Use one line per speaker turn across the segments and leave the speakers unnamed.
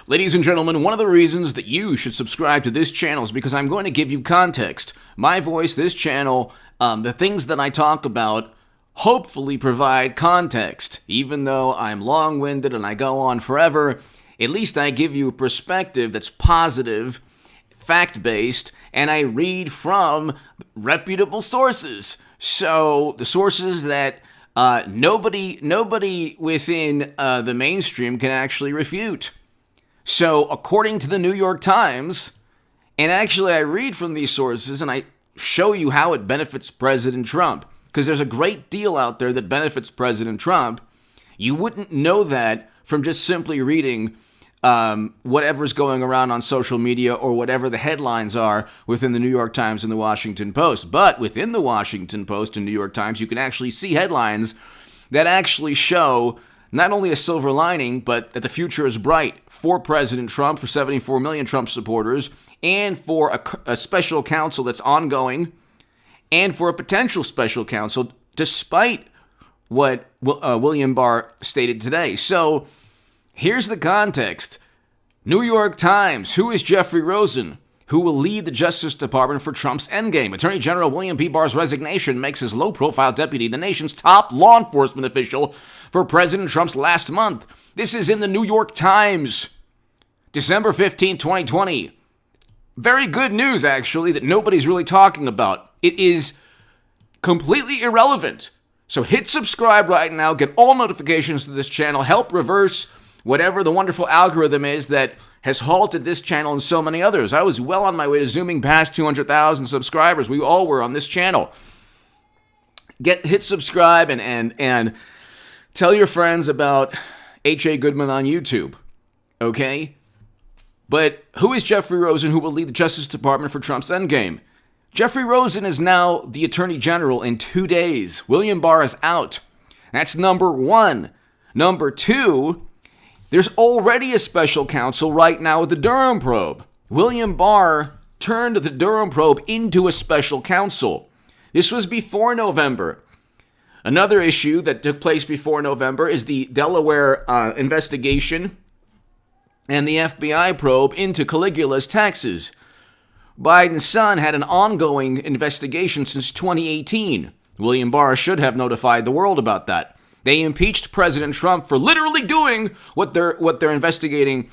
Ladies and gentlemen, one of the reasons that you should subscribe to this channel is because I'm going to give you context. My voice, this channel, the things that I talk about, hopefully provide context. Even though I'm long-winded and I go on forever, at least I give you a perspective that's positive, fact-based, and I read from reputable sources. So, the sources that nobody within the mainstream can actually refute. So, according to the New York Times, and actually I read from these sources and I show you how it benefits President Trump, because there's a great deal out there that benefits President Trump. You wouldn't know that from just simply reading whatever's going around on social media or whatever the headlines are within the New York Times and the Washington Post. But within the Washington Post and New York Times, you can actually see headlines that actually show not only a silver lining, but that the future is bright for President Trump, for 74 million Trump supporters, and for a special counsel that's ongoing, and for a potential special counsel, despite what William Barr stated today. So, here's the context. New York Times, who is Jeffrey Rosen, who will lead the Justice Department for Trump's endgame? Attorney General William P. Barr's resignation makes his low-profile deputy the nation's top law enforcement official for President Trump's last month. This is in the New York Times, December 15, 2020. Very good news, actually, that nobody's really talking about. It is completely irrelevant. So hit subscribe right now, get all notifications to this channel, help reverse whatever the wonderful algorithm is that has halted this channel and so many others. I was well on my way to zooming past 200,000 subscribers. We all were on this channel. Hit subscribe and tell your friends about H.A. Goodman on YouTube, okay? But who is Jeffrey Rosen, who will lead the Justice Department for Trump's endgame? Jeffrey Rosen is now the Attorney General in 2 days. William Barr is out. That's number one. Number two, there's already a special counsel right now with the Durham probe. William Barr turned the Durham probe into a special counsel. This was before November. Another issue that took place before November is the Delaware investigation and the FBI probe into Caligula's taxes. Biden's son had an ongoing investigation since 2018. William Barr should have notified the world about that. They impeached President Trump for literally doing what they're investigating,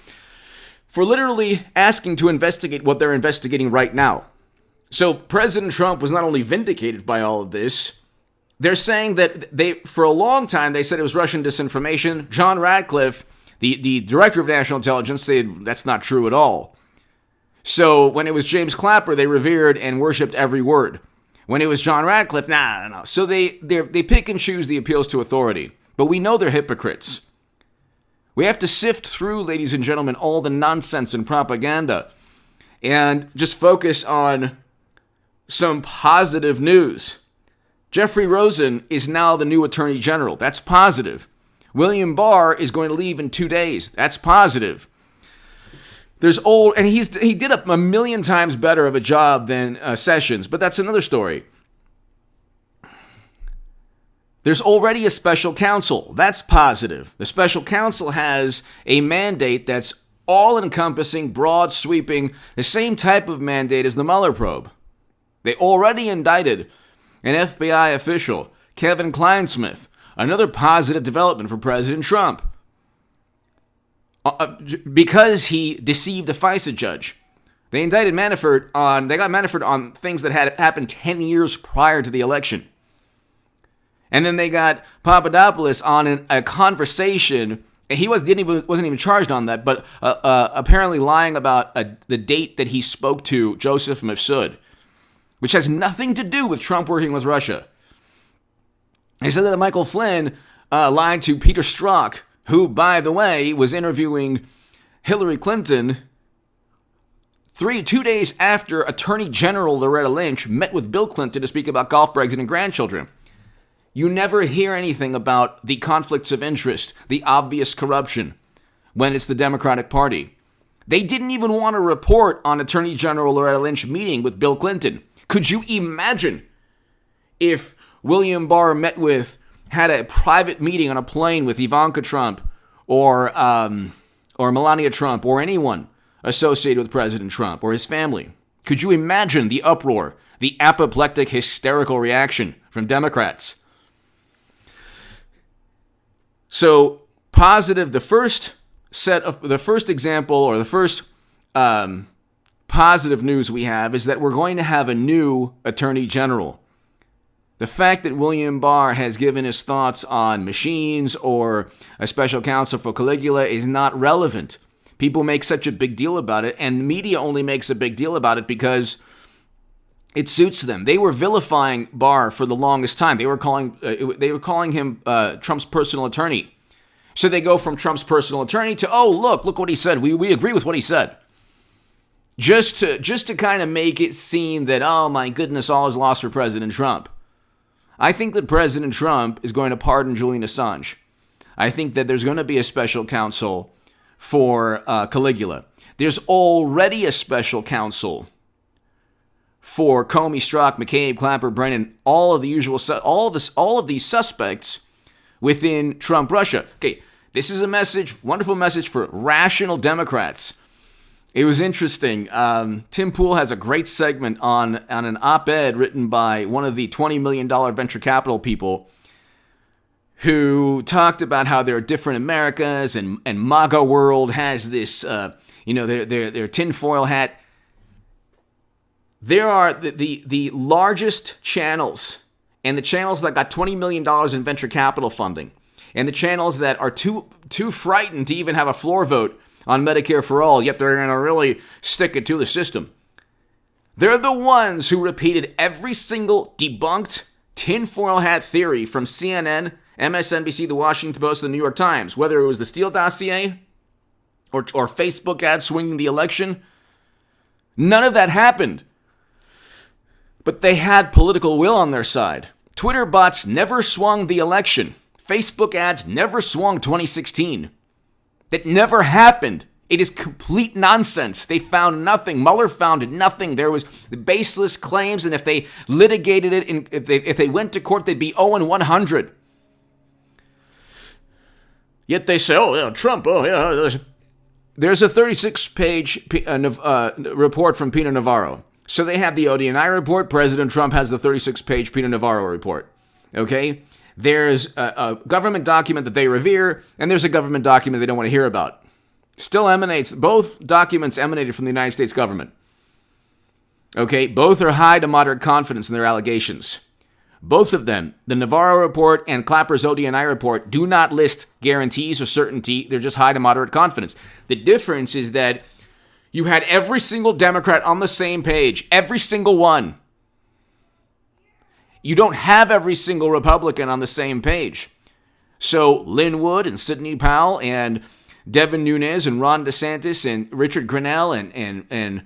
for literally asking to investigate what they're investigating right now. So President Trump was not only vindicated by all of this, they're saying that for a long time they said it was Russian disinformation. John Ratcliffe, the director of national intelligence, said that's not true at all. So when it was James Clapper, they revered and worshipped every word. When it was John Ratcliffe, no. So they pick and choose the appeals to authority. But we know they're hypocrites. We have to sift through, ladies and gentlemen, all the nonsense and propaganda and just focus on some positive news. Jeffrey Rosen is now the new Attorney General. That's positive. William Barr is going to leave in 2 days. That's positive. He did a million times better of a job than Sessions, but that's another story. There's already a special counsel. That's positive. The special counsel has a mandate that's all-encompassing, broad-sweeping, the same type of mandate as the Mueller probe. They already indicted an FBI official, Kevin Kleinsmith, another positive development for President Trump. Because he deceived a FISA judge. They got Manafort on things that had happened 10 years prior to the election. And then they got Papadopoulos on a conversation. He wasn't even charged on that, but apparently lying about the date that he spoke to Joseph Mifsud, which has nothing to do with Trump working with Russia. They said that Michael Flynn lied to Peter Strzok, who, by the way, was interviewing Hillary Clinton 2 days after Attorney General Loretta Lynch met with Bill Clinton to speak about golf, Brexit, and grandchildren. You never hear anything about the conflicts of interest, the obvious corruption, when it's the Democratic Party. They didn't even want to report on Attorney General Loretta Lynch meeting with Bill Clinton. Could you imagine if William Barr had a private meeting on a plane with Ivanka Trump or or Melania Trump or anyone associated with President Trump or his family. Could you imagine the uproar, the apoplectic, hysterical reaction from Democrats? So positive, the first example or the first positive news we have is that we're going to have a new Attorney General. The fact that William Barr has given his thoughts on machines or a special counsel for Caligula is not relevant. People make such a big deal about it, and the media only makes a big deal about it because it suits them. They were vilifying Barr for the longest time. They were calling him Trump's personal attorney. So they go from Trump's personal attorney to, oh, look what he said. We agree with what he said. Just to kind of make it seem that, oh my goodness, all is lost for President Trump. I think that President Trump is going to pardon Julian Assange. I think that there's going to be a special counsel for Caligula. There's already a special counsel for Comey, Strzok, McCabe, Clapper, Brennan, all of these suspects within Trump Russia. Okay, this is a message, wonderful message for rational Democrats. It was interesting. Tim Pool has a great segment on an op-ed written by one of the $20 million venture capital people who talked about how there are different Americas and MAGA world has this, their tinfoil hat. There are the largest channels and the channels that got $20 million in venture capital funding and the channels that are too frightened to even have a floor vote on Medicare for all, yet they're going to really stick it to the system. They're the ones who repeated every single debunked tinfoil hat theory from CNN, MSNBC, The Washington Post, and The New York Times, whether it was the Steele dossier or Facebook ads swinging the election. None of that happened. But they had political will on their side. Twitter bots never swung the election. Facebook ads never swung 2016. That never happened. It is complete nonsense. They found nothing. Mueller found nothing. There was baseless claims, and if they litigated it, if they went to court, they'd be 0-100. Yet they say, oh, yeah, Trump, oh, yeah. There's a 36-page report from Pino Navarro. So they have the ODNI report. President Trump has the 36-page Pino Navarro report. Okay? There's a government document that they revere, and there's a government document they don't want to hear about. Both documents emanated from the United States government. Okay? Both are high to moderate confidence in their allegations. Both of them, the Navarro report and Clapper's ODNI report, do not list guarantees or certainty. They're just high to moderate confidence. The difference is that you had every single Democrat on the same page, every single one. You don't have every single Republican on the same page. So Lynn Wood and Sidney Powell and Devin Nunes and Ron DeSantis and Richard Grenell and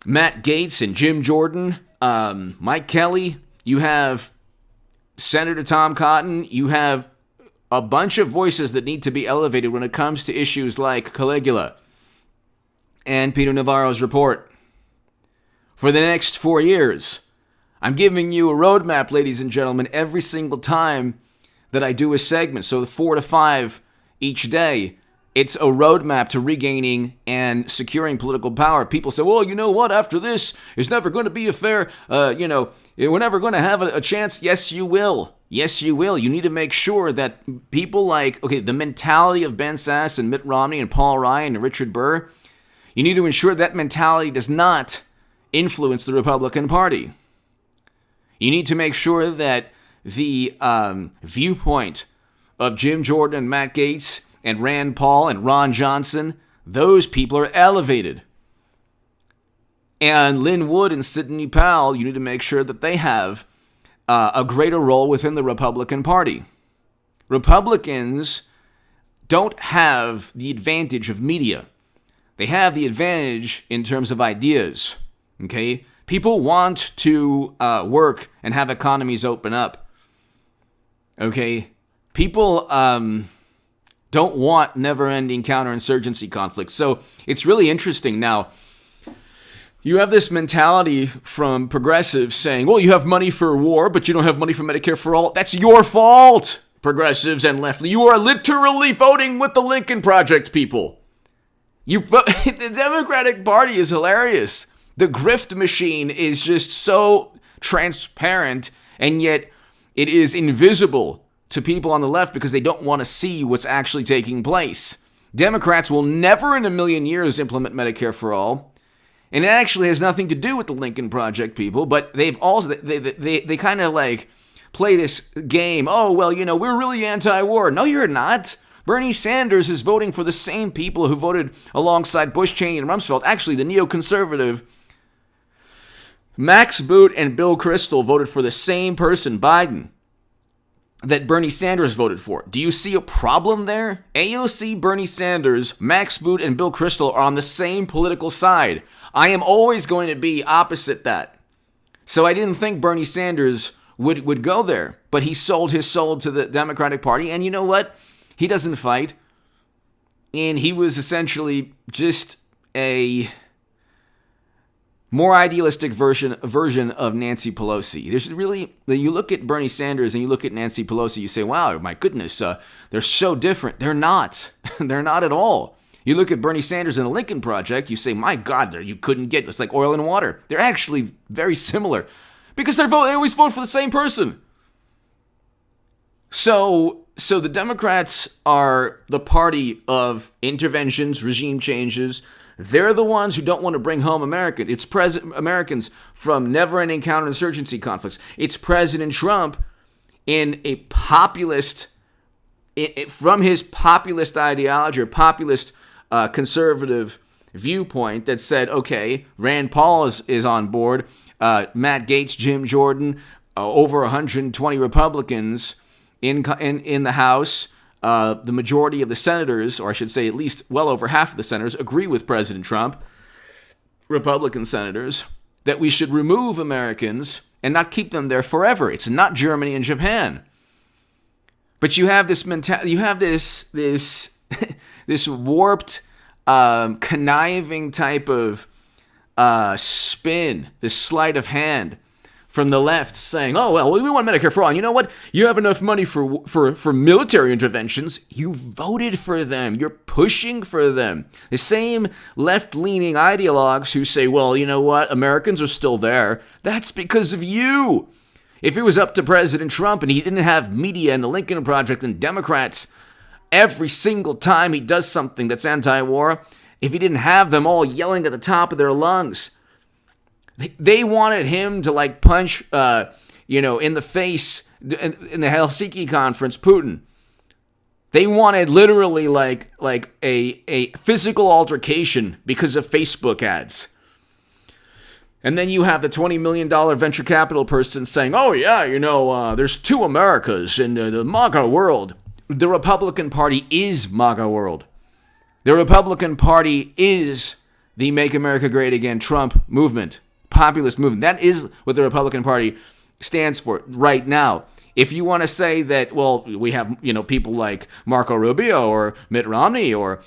Matt Gaetz and Jim Jordan, Mike Kelly, you have Senator Tom Cotton, you have a bunch of voices that need to be elevated when it comes to issues like Caligula and Peter Navarro's report. For the next 4 years, I'm giving you a roadmap, ladies and gentlemen, every single time that I do a segment. So 4 to 5 each day. It's a roadmap to regaining and securing political power. People say, well, you know what? After this, it's never going to be a fair, we're never going to have a chance. Yes, you will. Yes, you will. You need to make sure that people like, the mentality of Ben Sasse and Mitt Romney and Paul Ryan and Richard Burr, you need to ensure that mentality does not influence the Republican Party. You need to make sure that the viewpoint of Jim Jordan and Matt Gaetz and Rand Paul and Ron Johnson, those people are elevated. And Lynn Wood and Sidney Powell, you need to make sure that they have a greater role within the Republican Party. Republicans don't have the advantage of media. They have the advantage in terms of ideas, okay? People want to work and have economies open up, okay? People don't want never-ending counterinsurgency conflicts. So it's really interesting. Now, you have this mentality from progressives saying, well, you have money for war, but you don't have money for Medicare for all. That's your fault. progressives and left. You are literally voting with the Lincoln Project people. The Democratic Party is hilarious. The grift machine is just so transparent, and yet it is invisible to people on the left because they don't want to see what's actually taking place. Democrats will never in a million years implement Medicare for all. And it actually has nothing to do with the Lincoln Project people, but they've also, they kind of like play this game. Oh, well, we're really anti-war. No, you're not. Bernie Sanders is voting for the same people who voted alongside Bush, Cheney, and Rumsfeld. Actually, the neoconservative Max Boot and Bill Kristol voted for the same person, Biden, that Bernie Sanders voted for. Do you see a problem there? AOC, Bernie Sanders, Max Boot, and Bill Kristol are on the same political side. I am always going to be opposite that. So I didn't think Bernie Sanders would go there, but he sold his soul to the Democratic Party, and you know what? He doesn't fight, and he was essentially just a more idealistic version of Nancy Pelosi. There's really, you look at Bernie Sanders and you look at Nancy Pelosi, you say, wow, my goodness, they're so different. They're not. They're not at all. You look at Bernie Sanders and the Lincoln Project, you say, my God, you couldn't get, it's like oil and water. They're actually very similar because they always vote for the same person. So the Democrats are the party of interventions, regime changes. They're the ones who don't want to bring home Americans from never-ending counterinsurgency conflicts. It's President Trump in a populist, from his populist ideology or populist conservative viewpoint that said, okay, Rand Paul is on board, Matt Gaetz, Jim Jordan, over 120 Republicans in the House. The majority of the senators, or I should say at least well over half of the senators, agree with President Trump, Republican senators, that we should remove Americans and not keep them there forever. It's not Germany and Japan. But you have this mentality, you have this this warped, conniving type of spin, this sleight of hand from the left saying, oh, well, we want Medicare for all. And you know what? You have enough money for military interventions. You voted for them. You're pushing for them. The same left-leaning ideologues who say, well, you know what? Americans are still there. That's because of you. If it was up to President Trump and he didn't have media and the Lincoln Project and Democrats every single time he does something that's anti-war, if he didn't have them all yelling at the top of their lungs, they wanted him to like punch, in the face in the Helsinki conference, Putin. They wanted literally like a physical altercation because of Facebook ads. And then you have the $20 million venture capital person saying, oh yeah, there's two Americas in the MAGA world. The Republican Party is MAGA world. The Republican Party is the Make America Great Again Trump movement. Populist movement. That is what the Republican Party stands for right now. If you want to say that, well, we have, people like Marco Rubio or Mitt Romney or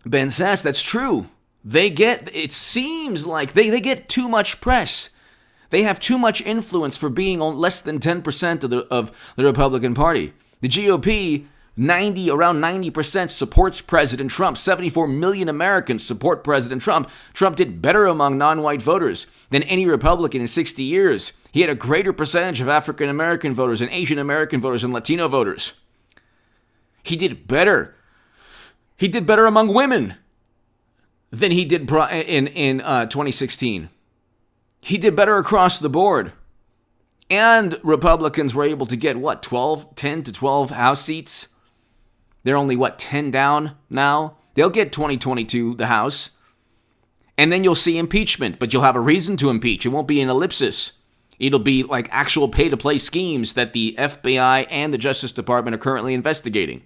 Ben Sasse, that's true. It seems like they get too much press. They have too much influence for being on less than 10% of the Republican Party. The GOP, around 90% supports President Trump. 74 million Americans support President Trump. Trump did better among non-white voters than any Republican in 60 years. He had a greater percentage of African American voters and Asian American voters and Latino voters. He did better. He did better among women than he did in 2016. He did better across the board. And Republicans were able to get, 10 to 12 House seats? They're only, 10 down now? They'll get 2022, the House. And then you'll see impeachment, but you'll have a reason to impeach. It won't be an ellipsis. It'll be like actual pay-to-play schemes that the FBI and the Justice Department are currently investigating.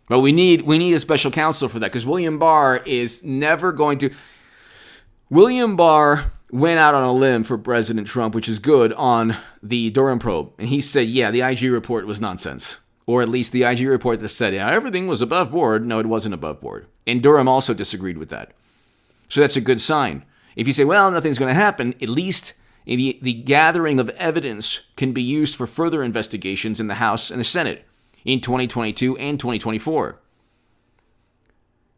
But we need a special counsel for that, because William Barr is never going to... William Barr went out on a limb for President Trump, which is good, on the Durham probe. And he said, yeah, the IG report was nonsense. Or at least the IG report that said, yeah, everything was above board. No, it wasn't above board. And Durham also disagreed with that. So that's a good sign. If you say, well, nothing's going to happen, at least the gathering of evidence can be used for further investigations in the House and the Senate in 2022 and 2024.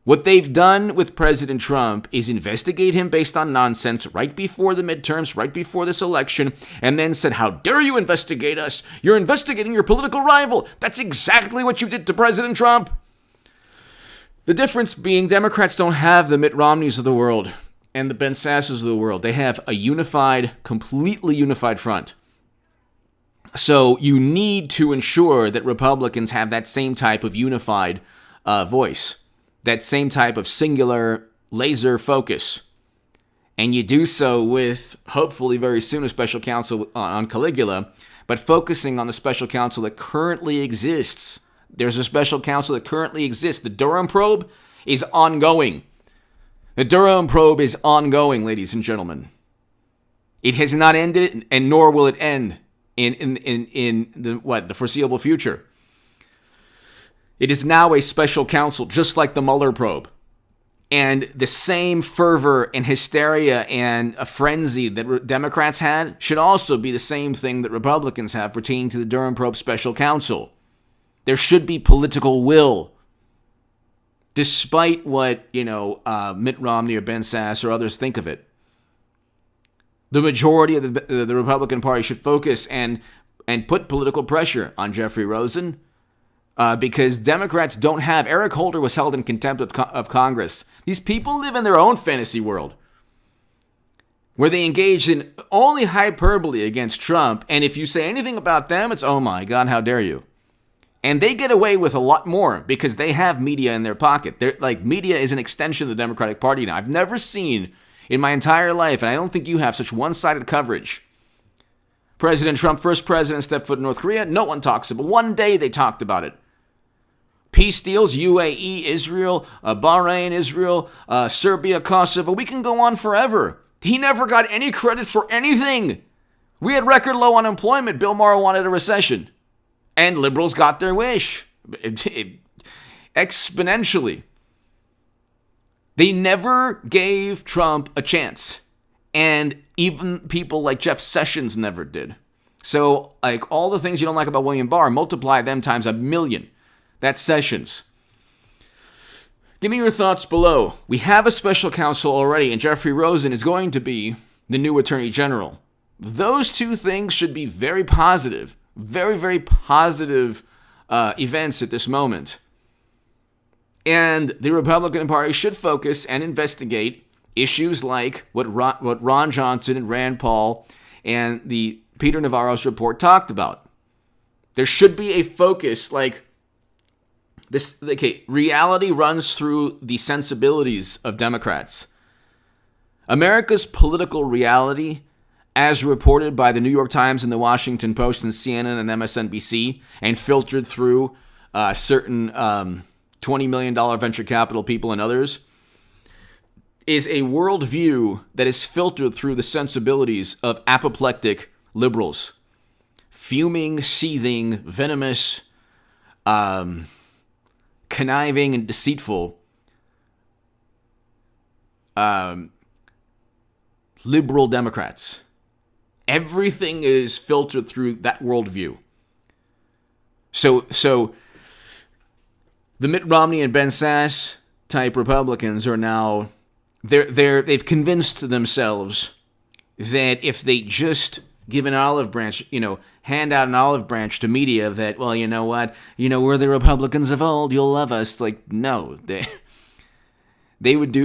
What they've done with President Trump is investigate him based on nonsense right before the midterms, right before this election, and then said, how dare you investigate us? You're investigating your political rival. That's exactly what you did to President Trump. The difference being Democrats don't have the Mitt Romneys of the world and the Ben Sasses of the world. They have a unified, completely unified front. So you need to ensure that Republicans have that same type of unified voice, that same type of singular laser focus. And you do so with, hopefully very soon, a special counsel on Caligula, but focusing on the special counsel that currently exists. There's a special counsel that currently exists. The Durham probe is ongoing. The Durham probe is ongoing, ladies and gentlemen. It has not ended, and nor will it end in the foreseeable future. It is now a special counsel, just like the Mueller probe. And the same fervor and hysteria and a frenzy that Democrats had should also be the same thing that Republicans have pertaining to the Durham probe special counsel. There should be political will. Despite what, Mitt Romney or Ben Sass or others think of it. The majority of the Republican Party should focus and put political pressure on Jeffrey Rosen because Democrats don't have... Eric Holder was held in contempt of Congress. These people live in their own fantasy world where they engage in only hyperbole against Trump, and if you say anything about them, it's, oh my God, how dare you? And they get away with a lot more because they have media in their pocket. Media is an extension of the Democratic Party now. I've never seen in my entire life, and I don't think you have, such one-sided coverage. President Trump, first president, stepped foot in North Korea. No one talks about it. One day they talked about it. Peace deals, UAE, Israel, Bahrain, Israel, Serbia, Kosovo. We can go on forever. He never got any credit for anything. We had record low unemployment. Bill Maher wanted a recession. And liberals got their wish. Exponentially. They never gave Trump a chance. And even people like Jeff Sessions never did. So, all the things you don't like about William Barr, multiply them times 1,000,000. That's Sessions. Give me your thoughts below. We have a special counsel already, and Jeffrey Rosen is going to be the new Attorney General. Those two things should be very positive. Very, very positive events at this moment. And the Republican Party should focus and investigate issues like what Ron Johnson and Rand Paul and the Peter Navarro's report talked about. There should be a focus like this. Okay, reality runs through the sensibilities of Democrats. America's political reality, as reported by the New York Times and the Washington Post and CNN and MSNBC, and filtered through certain $20 million venture capital people and others, is a worldview that is filtered through the sensibilities of apoplectic liberals. Fuming, seething, venomous, conniving, and deceitful liberal Democrats. Everything is filtered through that worldview. So the Mitt Romney and Ben Sass type Republicans are now they've convinced themselves that if they just give an olive branch, hand out an olive branch to media, that, well, you know what, we're the Republicans of old, you'll love us. No, they would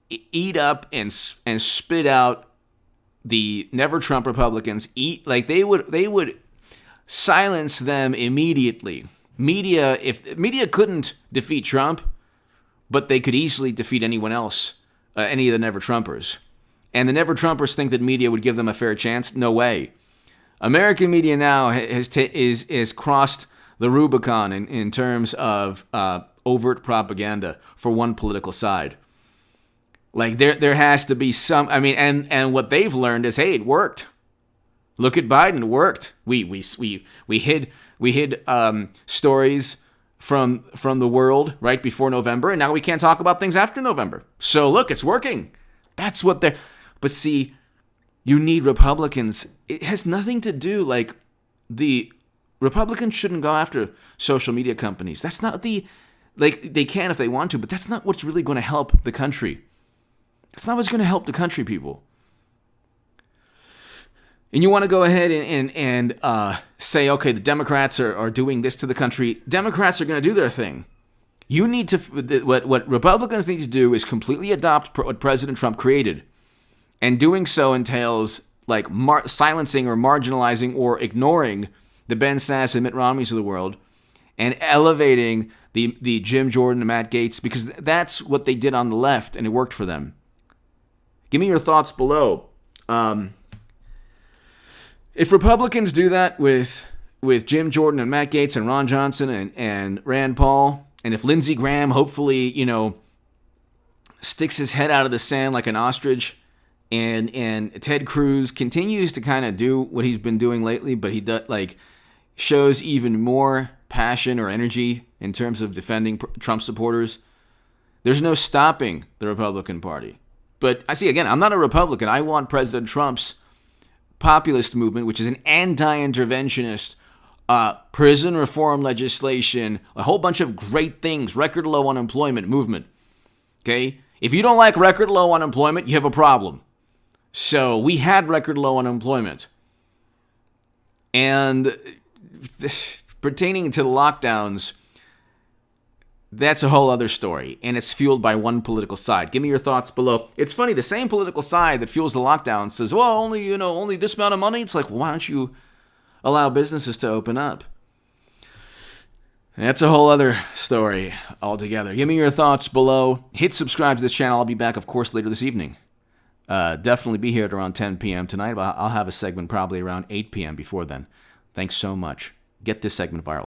eat up and spit out the Never Trump Republicans. They would silence them immediately. If media couldn't defeat Trump, but they could easily defeat anyone else, any of the Never Trumpers. And the Never Trumpers think that media would give them a fair chance? No way. American media now has crossed the Rubicon in terms of overt propaganda for one political side. There has to be some. And what they've learned is, hey, it worked. Look at Biden, it worked. We hid stories from the world right before November, and now we can't talk about things after November. So look, it's working. That's what they're... But see, You need Republicans. It has nothing to do, like, the Republicans shouldn't go after social media companies. That's not like, they can if they want to, but that's not what's really going to help the country. That's not what's going to help the country, people. And you want to go ahead and say, okay, the Democrats are doing this to the country. Democrats are going to do their thing. You need to, what Republicans need to do is completely adopt what President Trump created. And doing so entails, like, silencing or marginalizing or ignoring the Ben Sass and Mitt Romneys of the world and elevating the Jim Jordan and Matt Gaetz, because that's what they did on the left, and it worked for them. Give me your thoughts below. If Republicans do that with Jim Jordan and Matt Gaetz and Ron Johnson and Rand Paul, and if Lindsey Graham hopefully, sticks his head out of the sand like an ostrich, and Ted Cruz continues to kind of do what he's been doing lately, but he shows even more passion or energy in terms of defending Trump supporters, there's no stopping the Republican Party. But I see, again, I'm not a Republican. I want President Trump's populist movement, which is an anti-interventionist, prison reform legislation, a whole bunch of great things, record low unemployment movement. Okay? If you don't like record low unemployment, you have a problem. So we had record low unemployment. And pertaining to the lockdowns, that's a whole other story, and it's fueled by one political side. Give me your thoughts below. It's funny, the same political side that fuels the lockdown says, well, only this amount of money. It's like, well, why don't you allow businesses to open up? That's a whole other story altogether. Give me your thoughts below. Hit subscribe to this channel. I'll be back, of course, later this evening. Definitely be here at around 10 p.m. tonight, but I'll have a segment probably around 8 p.m. before then. Thanks so much. Get this segment viral.